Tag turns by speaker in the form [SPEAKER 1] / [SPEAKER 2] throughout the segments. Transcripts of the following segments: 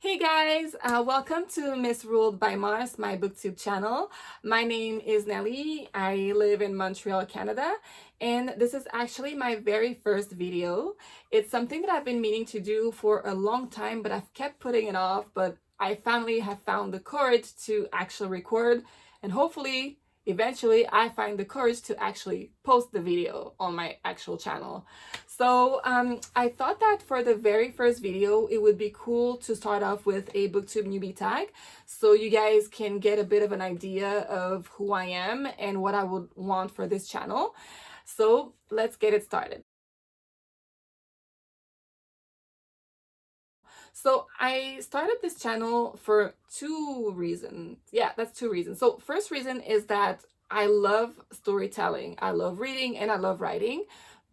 [SPEAKER 1] Hey guys, welcome to Miss Ruled by Mars, my booktube channel. My name is Nelly. I live in Montreal, Canada, and this is actually my very first video. It's something that I've been meaning to do for a long time, but I've kept putting it off, but I finally have found the courage to actually record, and hopefully eventually I find the courage to actually post the video on my actual channel. So I thought that for the very first video, it would be cool to start off with a Booktube Newbie Tag so you guys can get a bit of an idea of who I am and what I would want for this channel. So let's get it started. So I started this channel for two reasons. Yeah, that's two reasons. So first reason is that I love storytelling. I love reading and I love writing,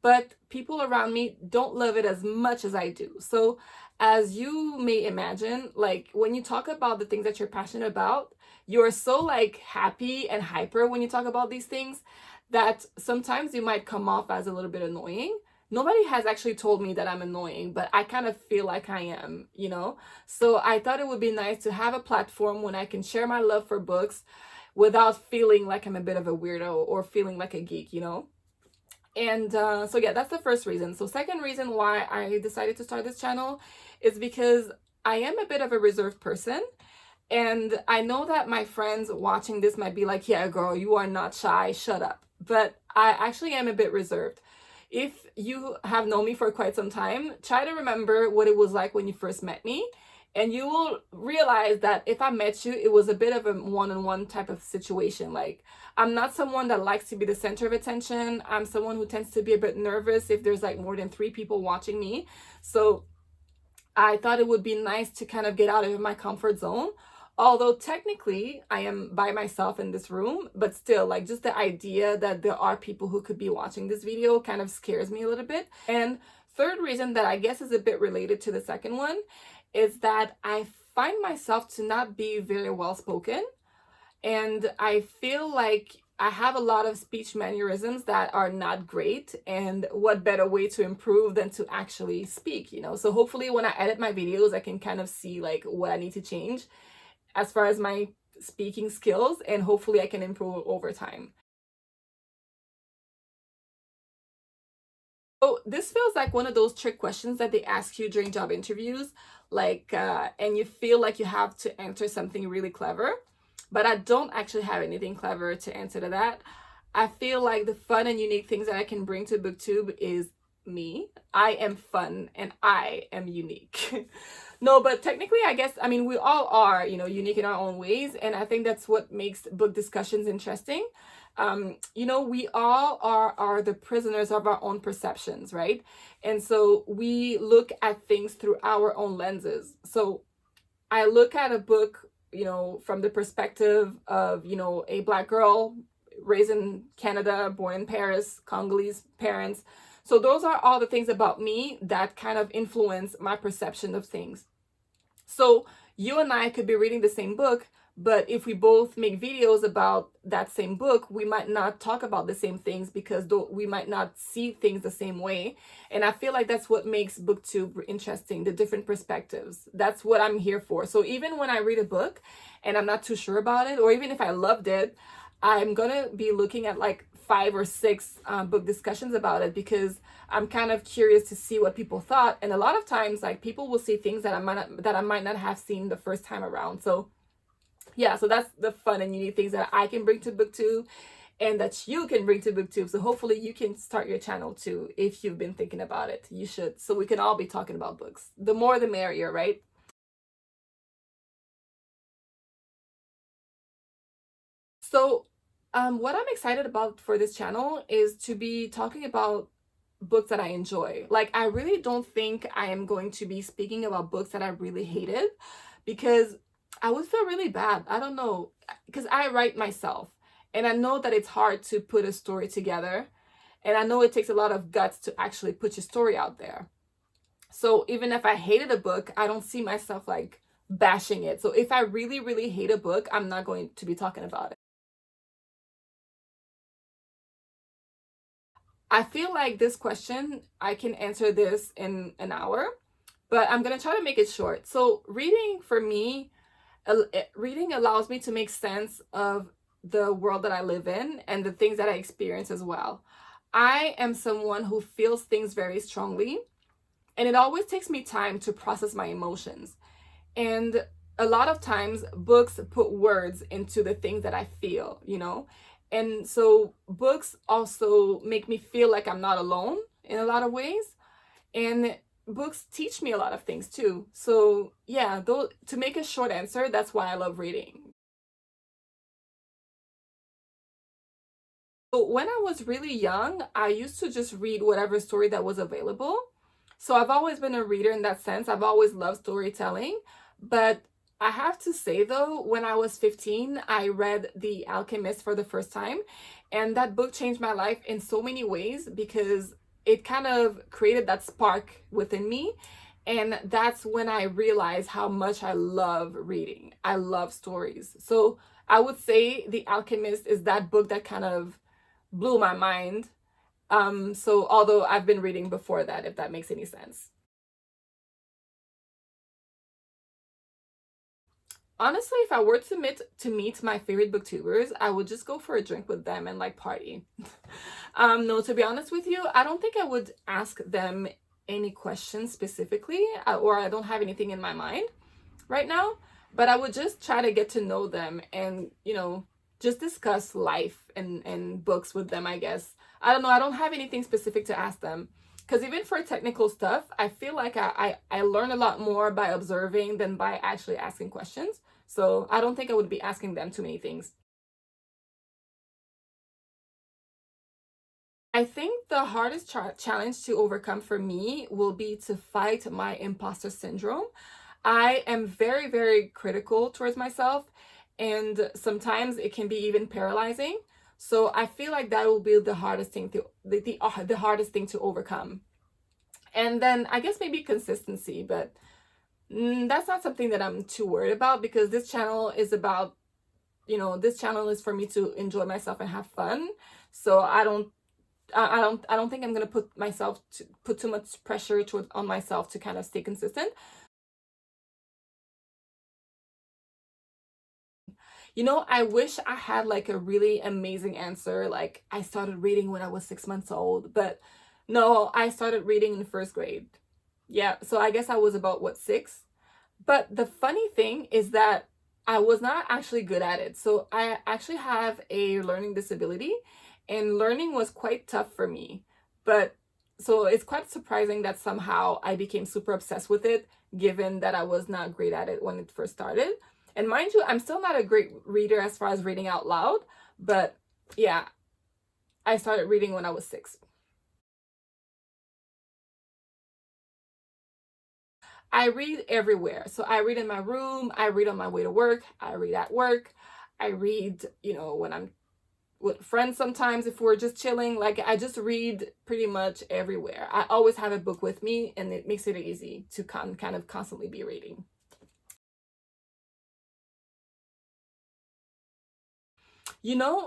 [SPEAKER 1] but people around me don't love it as much as I do. So as you may imagine, like when you talk about the things that you're passionate about, you're so like happy and hyper when you talk about these things that sometimes you might come off as a little bit annoying. Nobody has actually told me that I'm annoying, but I kind of feel like I am, you know? So I thought it would be nice to have a platform when I can share my love for books without feeling like I'm a bit of a weirdo or feeling like a geek, you know? And so yeah, that's the first reason. So second reason why I decided to start this channel is because I am a bit of a reserved person. And I know that my friends watching this might be like, yeah, girl, you are not shy, shut up. But I actually am a bit reserved. If you have known me for quite some time, try to remember what it was like when you first met me. And you will realize that if I met you, it was a bit of a one-on-one type of situation. Like, I'm not someone that likes to be the center of attention. I'm someone who tends to be a bit nervous if there's like more than 3 people watching me. So I thought it would be nice to kind of get out of my comfort zone. Although technically I am by myself in this room, but still, like, just the idea that there are people who could be watching this video kind of scares me a little bit. And third reason that I guess is a bit related to the second one is that I find myself to not be very well spoken. And I feel like I have a lot of speech mannerisms that are not great, and what better way to improve than to actually speak, you know? So hopefully when I edit my videos, I can kind of see like what I need to change as far as my speaking skills, and hopefully I can improve over time. So this feels like one of those trick questions that they ask you during job interviews, like, and you feel like you have to answer something really clever, but I don't actually have anything clever to answer to that. I feel like the fun and unique things that I can bring to BookTube is me. I am fun and I am unique. No, but technically, I guess, I mean, we all are, you know, unique in our own ways. And I think that's what makes book discussions interesting. You know, we all are the prisoners of our own perceptions, right? And so we look at things through our own lenses. So I look at a book, you know, from the perspective of, you know, a Black girl raised in Canada, born in Paris, Congolese parents. So those are all the things about me that kind of influence my perception of things. So you and I could be reading the same book, but if we both make videos about that same book, we might not talk about the same things because we might not see things the same way. And I feel like that's what makes BookTube interesting, the different perspectives. That's what I'm here for. So even when I read a book and I'm not too sure about it, or even if I loved it, I'm gonna be looking at like 5 or 6 book discussions about it because I'm kind of curious to see what people thought. And a lot of times, like, people will see things that I might not have seen the first time around. So yeah, so that's the fun and unique things that I can bring to BookTube and that you can bring to BookTube. So hopefully you can start your channel too if you've been thinking about it. You should, so we can all be talking about books. The more the merrier, right? So what I'm excited about for this channel is to be talking about books that I enjoy. Like, I really don't think I am going to be speaking about books that I really hated because I would feel really bad. I don't know, because I write myself and I know that it's hard to put a story together. And I know it takes a lot of guts to actually put your story out there. So even if I hated a book, I don't see myself like bashing it. So if I really, really hate a book, I'm not going to be talking about it. I feel like this question, I can answer this in an hour, but I'm gonna try to make it short. So reading for me, reading allows me to make sense of the world that I live in and the things that I experience as well. I am someone who feels things very strongly, and it always takes me time to process my emotions. And a lot of times, books put words into the things that I feel, you know? And so, books also make me feel like I'm not alone in a lot of ways. And books teach me a lot of things too. So, yeah, though, to make a short answer, that's why I love reading. So when I was really young, I used to just read whatever story that was available. So I've always been a reader in that sense. I've always loved storytelling. But I have to say though, when I was 15, I read The Alchemist for the first time. And that book changed my life in so many ways because it kind of created that spark within me. And that's when I realized how much I love reading. I love stories. So I would say The Alchemist is that book that kind of blew my mind. So although I've been reading before that, if that makes any sense. Honestly, if I were to meet my favorite booktubers, I would just go for a drink with them and like party. No, to be honest with you, I don't think I would ask them any questions specifically, or I don't have anything in my mind right now, but I would just try to get to know them and, just discuss life and books with them, I guess. I don't know. I don't have anything specific to ask them. Because even for technical stuff, I feel like I learn a lot more by observing than by actually asking questions. So I don't think I would be asking them too many things. I think the hardest challenge to overcome for me will be to fight my imposter syndrome. I am very, very critical towards myself, and sometimes it can be even paralyzing. So I feel like that will be the hardest thing to the hardest thing to overcome. And then I guess maybe consistency, but that's not something that I'm too worried about because this channel is about, this channel is for me to enjoy myself and have fun. So I don't think I'm gonna put too much pressure on myself to kind of stay consistent. I wish I had like a really amazing answer. Like I started reading when I was 6 months old, but no, I started reading in first grade. Yeah, so I guess I was about what, 6? But the funny thing is that I was not actually good at it. So I actually have a learning disability, and learning was quite tough for me. But so it's quite surprising that somehow I became super obsessed with it, given that I was not great at it when it first started. And mind you, I'm still not a great reader as far as reading out loud, but yeah, I started reading when I was 6. I read everywhere. So I read in my room, I read on my way to work, I read at work, I read, when I'm with friends sometimes if we're just chilling. Like I just read pretty much everywhere. I always have a book with me and it makes it easy to kind of constantly be reading.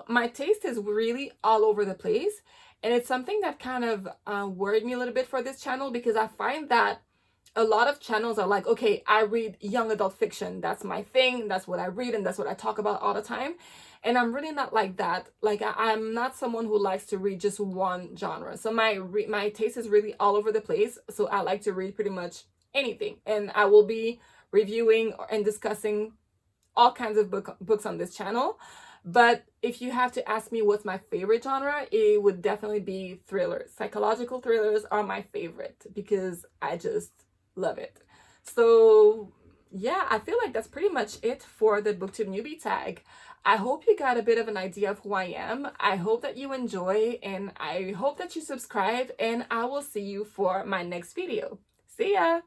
[SPEAKER 1] My taste is really all over the place. And it's something that kind of worried me a little bit for this channel because I find that a lot of channels are like, okay, I read young adult fiction. That's my thing. That's what I read and that's what I talk about all the time. And I'm really not like that. Like I'm not someone who likes to read just one genre. So my taste is really all over the place. So I like to read pretty much anything. And I will be reviewing and discussing all kinds of books on this channel. But if you have to ask me what's my favorite genre, it would definitely be thrillers. Psychological thrillers are my favorite because I just love it. So yeah, I feel like that's pretty much it for the Booktube Newbie Tag. I hope you got a bit of an idea of who I am. I hope that you enjoy, and I hope that you subscribe, and I will see you for my next video. See ya!